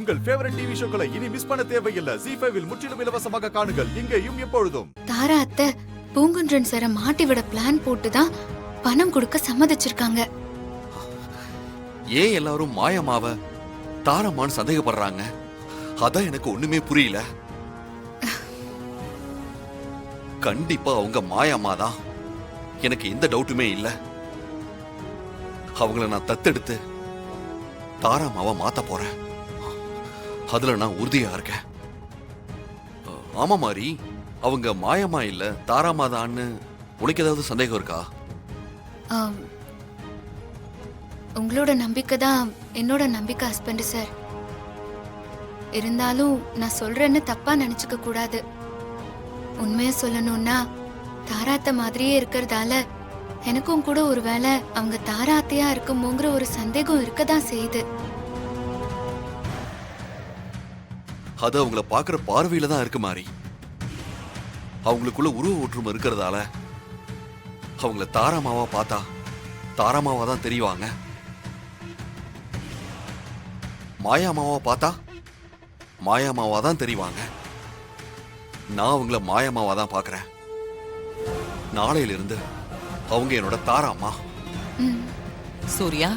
உங்கள் favourite TV ஷோக்களை இனி miss பண்ண தேவையில்லை. ZEE5 இல் முற்றிலும் இலவசமாக காணுங்கள். இங்கேயும் எப்பொழுதும். தாரா அத்தை பூங்குன்றன் சார மாட்டி விட பிளான் போட்டுதான் பணம் கொடுக்க சம்மதிச்சிருக்காங்க. ஏன் எல்லாரும் மாயமாவ தாரமான்னு சந்தேகப்படுறாங்க? அதான் எனக்கு ஒண்ணுமே புரியல. கண்டிப்பா அவங்க மாயமாதான், எனக்கு எந்த டவுட்டுமே இல்ல. அவங்கள நான் தத்தெடுத்து தாராமாவ மாத்த போறேன். அதுல நான் உறுதியா இருக்கேன். ஆமா மாறி, அவங்க மாயமா இல்ல தாராமாதான்னு உனக்கு ஏதாவது சந்தேகம் இருக்கா? உங்களோட நம்பிக்கை தான் என்னோட நம்பிக்கை ஹஸ்பண்ட் சார். இருந்தாலும் நான் சொல்றேன்னு தப்பா நினைச்சுக்க கூடாது. உண்மையா சொல்லணும்னா தாராத்த மாதிரியே இருக்கிறதால எனக்கும் கூட ஒருவேளை அவங்க தாராத்தையா இருக்குமோங்கிற ஒரு சந்தேகம் இருக்கதான் செய்யுது. அது அவங்கள பாக்குற பார்வையில தான் இருக்கு மாறி. அவங்களுக்குள்ள உருவ ஒற்றுமை இருக்கிறதால அவங்கள தாராமாவா பார்த்தா தாராமாவா தான் தெரிவாங்க. மாயாமாவா பார்த்தா மாயாமாவா தான் தெரிவாங்க. நான் அவங்கள மாயாமாவா தான் பாக்குறேன். நாளையில இருந்து அவங்க என்னோட தாராமா. சூர்யா,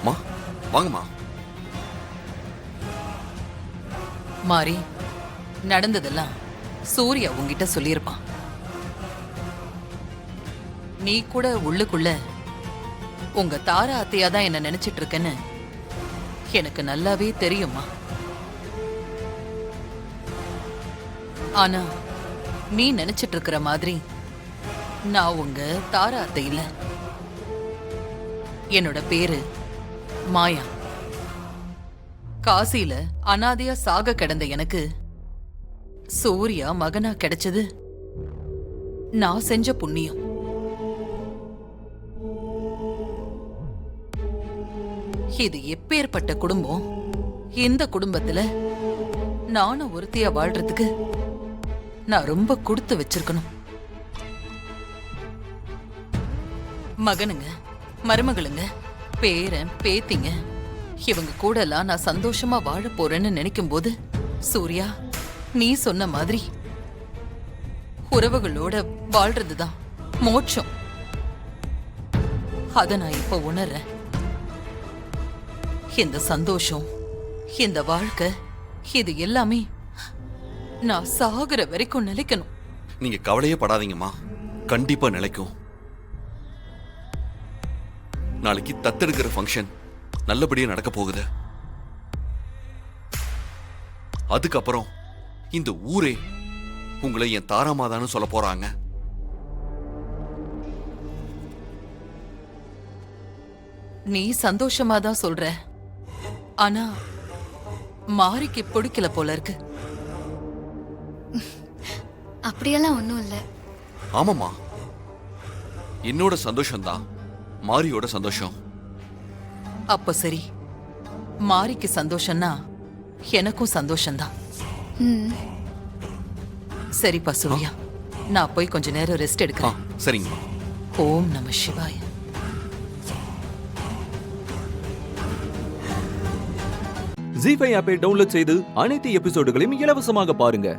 மா வாங்கம்மா. மாறி, நடந்ததெல்லாம் சூர்யா உங்ககிட்ட சொல்லியிருப்பான். நீ கூட உள்ளுக்குள்ள உங்க தாரா அத்தையா தான் என்ன நினைச்சிட்டு இருக்கேன்னு எனக்கு நல்லாவே தெரியுமா. ஆனா நீ நினைச்சிட்டு இருக்கிற மாதிரி நான் உங்க தாரா அத்தை இல்ல. என்னோட பேரு மாயா. காசியில அனாதையா சாக கிடந்த எனக்கு சூர்யா மகனா கிடைச்சது நான் செஞ்ச புண்ணியம். இது எப்பேற்பட்ட குடும்பம். இந்த குடும்பத்துல நானும் ஒருத்தியா வாழ்றதுக்கு நான் ரொம்ப கொடுத்து வச்சிருக்கணும். மகனுங்க, மருமகளுங்க, பேரன், பேத்திங்க இவங்க கூட எல்லாம் நான் சந்தோஷமா வாழ போறேன்னு நினைக்கும் போது சூர்யா, நீ சொன்ன மாதிரி உறவுகளோட வாழ்றதுதான் மோட்சம். அத நான் இப்ப உணர்றேன். இந்த சந்தோஷம், இந்த வாழ்க்கை, இது எல்லாமே நான் சாகுற வரைக்கும் நிலைக்கணும். நீங்க கவலையே படாதீங்கம்மா, கண்டிப்பா நிலைக்கும். நாளைக்கு தத்தெடுக்கிற ஃபங்க்ஷன் நல்லபடியா நடக்க போகுது. அதுக்கப்புறம் இந்த ஊரே உங்களை என் தாராமாதான்னு சொல்ல போறாங்க. நீ சந்தோஷமா தான் சொல்ற, ஆனா மாரிக்கு பிடிக்கல போல இருக்கு. அப்படியெல்லாம் ஒண்ணும் இல்ல. ஆமாமா, என்னோட சந்தோஷம்தான் மாரியோட சந்தோஷம். அப்ப சரி, மாரிக்கு சந்தோஷம்னா எனக்கும் சந்தோஷம்தான். சரிப்பா சூர்யா, நான் போய் கொஞ்ச நேரம் ரெஸ்ட் எடுக்கிறேன். சரிங்கம்மா. ஓம் நம சிவாய. ZEE5 ஆப்பை டவுன்லோட் செய்து அனைத்து எபிசோடுகளையும் இலவசமாக பாருங்க.